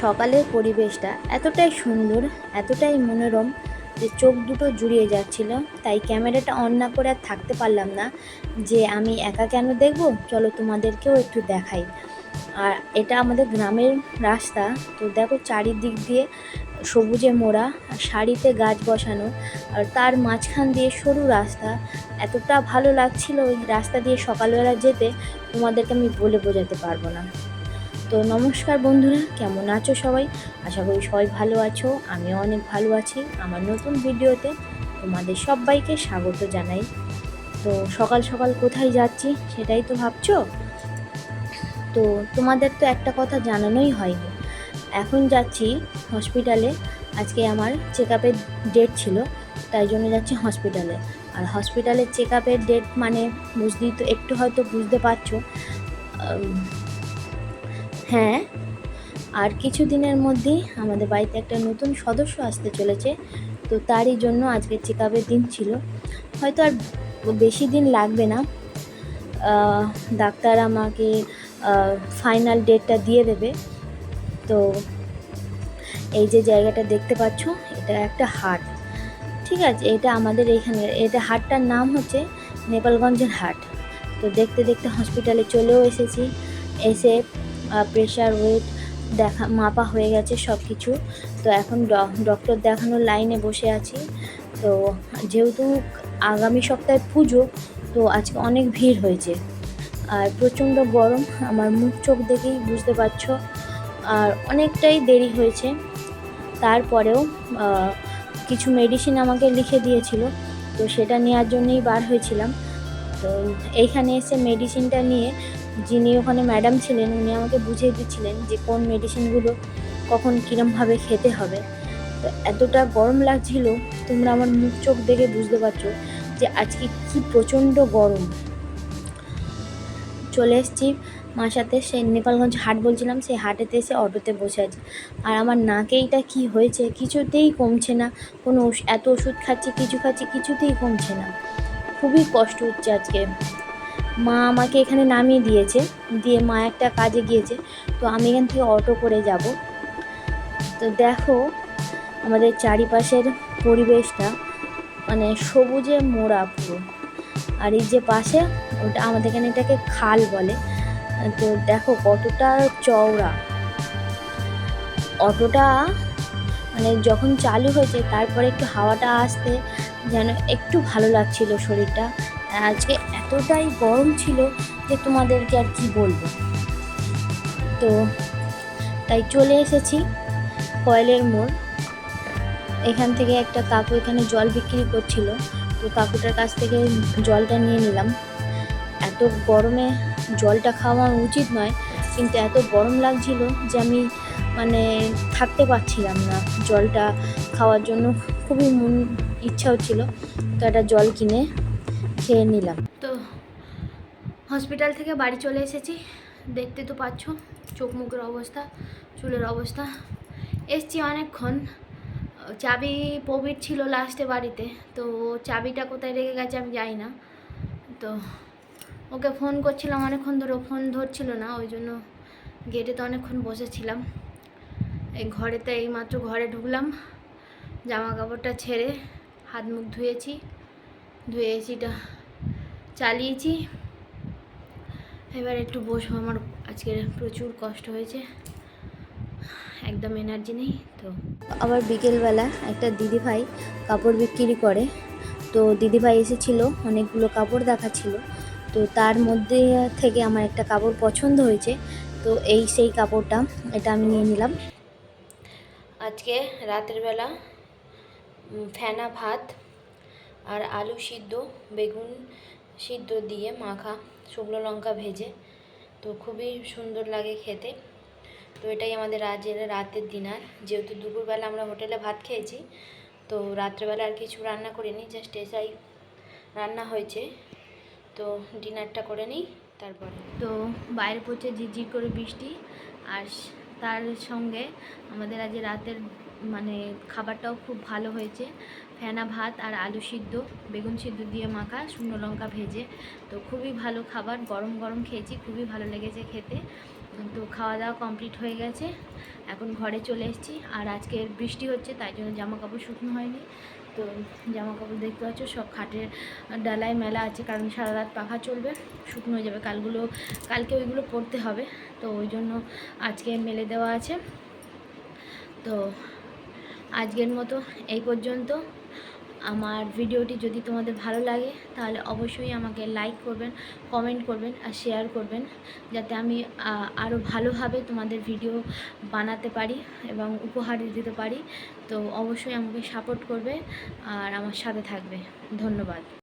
সকালের পরিবেশটা এতটাই সুন্দর, এতটাই মনোরম যে চোখ দুটো জুড়িয়ে যাচ্ছিল। তাই ক্যামেরাটা অন না করে আর থাকতে পারলাম না যে আমি একা কেন দেখব, চলো তোমাদেরকেও একটু দেখাই। আর এটা আমাদের গ্রামের রাস্তা। তো দেখো চারিদিক দিয়ে সবুজে মোড়া, সারিতে গাছ বসানো, আর তার মাঝখান দিয়ে সরু রাস্তা। এতটা ভালো লাগছিল ওই রাস্তা দিয়ে সকালবেলা যেতে, তোমাদেরকে আমি বলে বোঝাতে পারবো না। তো নমস্কার বন্ধুরা, কেমন আছো সবাই? আশা করি সবাই ভালো আছো, আমিও অনেক ভালো আছি। আমার নতুন ভিডিওতে তোমাদের সবাইকে স্বাগত জানাই। তো সকাল সকাল কোথায় যাচ্ছি সেটাই তো ভাবছো। তো তোমাদের তো একটা কথা জানানোই হয়নি, এখন যাচ্ছি হসপিটালে। আজকে আমার চেক আপের ডেট ছিল, তাই জন্য যাচ্ছি হসপিটালে। আর হসপিটালের চেক আপের ডেট মানে বুঝতেই তো, একটু হয়তো বুঝতে পারছো। হ্যাঁ, আর কিছু দিনের মধ্যেই আমাদের বাড়িতে একটা নতুন সদস্য আসতে চলেছে। তো তারই জন্য আজকে চেক আপের দিন ছিল। হয়তো আর বেশি দিন লাগবে না, ডাক্তার আমাকে ফাইনাল ডেটটা দিয়ে দেবে। তো এই যে জায়গাটা দেখতে পাচ্ছ, এটা একটা হাট, ঠিক আছে? এটা আমাদের এইখানে, এটা হাটটার নাম হচ্ছে নেপালগঞ্জের হাট। তো দেখতে দেখতে হসপিটালে চলেও এসেছি। এসে প্রেশার, ওয়েট মাপা হয়ে গেছে সব কিছু। তো এখন ডক্টর দেখানোর লাইনে বসে আছি। তো যেহেতু আগামী সপ্তাহে পুজো, তো আজকে অনেক ভিড় হয়েছে। আর প্রচণ্ড গরম, আমার মুখ চোখ দেখেই বুঝতে পারছো। আর অনেকটাই দেরি হয়েছে। তারপরেও কিছু মেডিসিন আমাকে লিখে দিয়েছিল, তো সেটা নেওয়ার জন্যই বার হয়েছিলাম। তো এইখানে এসে মেডিসিনটা নিয়ে, যিনি ওখানে ম্যাডাম ছিলেন, উনি আমাকে বুঝিয়ে দিচ্ছিলেন যে কোন মেডিসিনগুলো কখন কীরমভাবে খেতে হবে। তো এতটা গরম লাগছিল, তোমরা আমার মুখ চোখ দেখে বুঝতে পারছো যে আজকে কি প্রচণ্ড গরম। চলে এসেছি মার সাথে, সেই নেপালগঞ্জ হাট বলছিলাম, সেই হাটেতে এসে অটোতে বসে আছি। আর আমার নাকেইটা কি হয়েছে, কিছুতেই কমছে না। কোনো এত ওষুধ খাচ্ছি, কিছু খাচ্ছি, কিছুতেই কমছে না। খুবই কষ্ট হচ্ছে আজকে। মা আমাকে এখানে নামিয়ে দিয়েছে, দিয়ে মা একটা কাজে গিয়েছে। তো আমি এখান থেকে অটো করে যাব। তো দেখো আমাদের চারিপাশের পরিবেশটা মানে সবুজে মোড়া পুরো। আর এই যে পাশে, ওটা আমাদের এখানে এটাকে খাল বলে। তো দেখো কতটা চওড়া। অটোটা মানে যখন চালু হয়েছে, তারপরে একটু হাওয়াটা আসতে যেন একটু ভালো লাগছিল শরীরটা। আজকে এতটাই গরম ছিল যে তোমাদেরকে আর কি বলবো। তো তাই চলে এসেছি কয়েলের মোড়। এখান থেকে একটা কাকু এখানে জল বিক্রি করছিল, তো কাকুটার কাছ থেকে জলটা নিয়ে নিলাম। এত গরমে জলটা খাওয়া উচিত নয়, কিন্তু এত গরম লাগছিল যে আমি মানে থাকতে পারছিলাম না। জলটা খাওয়ার জন্য খুবই ইচ্ছা হচ্ছিল, তো একটা জল কিনে খেয়ে নিলাম। তো হসপিটাল থেকে বাড়ি চলে এসেছি, দেখতে তো পাচ্ছ চোখ মুখের অবস্থা, চুলের অবস্থা। এসছি অনেকক্ষণ। চাবি প্রবীর ছিল লাস্টে বাড়িতে, তো চাবিটা কোথায় রেখে গেছে আমি জানি না। তো ওকে ফোন করছিলাম অনেকক্ষণ ধরে, ফোন ধরছিল না, ওই জন্য গেটে তো অনেকক্ষণ বসেছিলাম। এই ঘরেতে এইমাত্র ঘরে ঢুকলাম, জামা কাপড়টা ছেড়ে হাত মুখ ধুয়েছি, ধুয়ে এসিটা চালিয়েছি। এবার একটু বসবো, আমার আজকে প্রচুর কষ্ট হয়েছে, একদম এনার্জি নেই। তো আবার বিকেলবেলা একটা দিদিভাই কাপড় বিক্রি করে, তো দিদিভাই এসেছিল, অনেকগুলো কাপড় দেখাচ্ছিল। তো তার মধ্যে থেকে আমার একটা কাপড় পছন্দ হয়েছে, তো সেই কাপড়টা, এটা আমি নিয়ে নিলাম। আজকে রাতের বেলা ফেনা ভাত আর আলু সিদ্ধ, বেগুন সিদ্ধ দিয়ে মাখা, শুকনো লঙ্কা ভেজে, তো খুবই সুন্দর লাগে খেতে। তো এটাই আমাদের রাতের ডিনার। যেহেতু দুপুরবেলা আমরা হোটেলে ভাত খেয়েছি, তো রাত্রেবেলা আর কিছু রান্না করিনি, জাস্ট এসাই রান্না হয়েছে। তো ডিনারটা করে নিই তারপরে। তো বাইরে পড়ছে ঝিরঝির করে বৃষ্টি, আর তার সঙ্গে আমাদের আজ রাতের মানে খাবারটাও খুব ভালো হয়েছে। ফেনা ভাত আর আলু সিদ্ধ, বেগুন সিদ্ধ দিয়ে মাখা, শুকনো লঙ্কা ভেজে। তো খুবই ভালো খাবার, গরম গরম খেয়েছি, খুবই ভালো লেগেছে খেতে। তো খাওয়া দাওয়া কমপ্লিট হয়ে গেছে, এখন ঘরে চলে এসেছি। আর আজকের বৃষ্টি হচ্ছে, তাই জন্য জামা কাপড় শুকনো হয়নি। তো জামা কাপড় দেখতে পাচ্ছ সব খাটের ডালায় মেলা আছে, কারণ সারা রাত পাখা চলবে, শুকনো হয়ে যাবে। কালকে ওইগুলো পরতে হবে, তো ওই জন্য আজকে মেলে দেওয়া আছে। তো আজকের মতো এই পর্যন্ত। আমার ভিডিওটি যদি তোমাদের ভালো লাগে তাহলে অবশ্যই আমাকে লাইক করবেন, কমেন্ট করবেন আর শেয়ার করবেন, যাতে আমি আরও ভালোভাবে তোমাদের ভিডিও বানাতে পারি এবং উপহার দিতে পারি। তো অবশ্যই আমাকে সাপোর্ট করবে আর আমার সাথে থাকবে। ধন্যবাদ।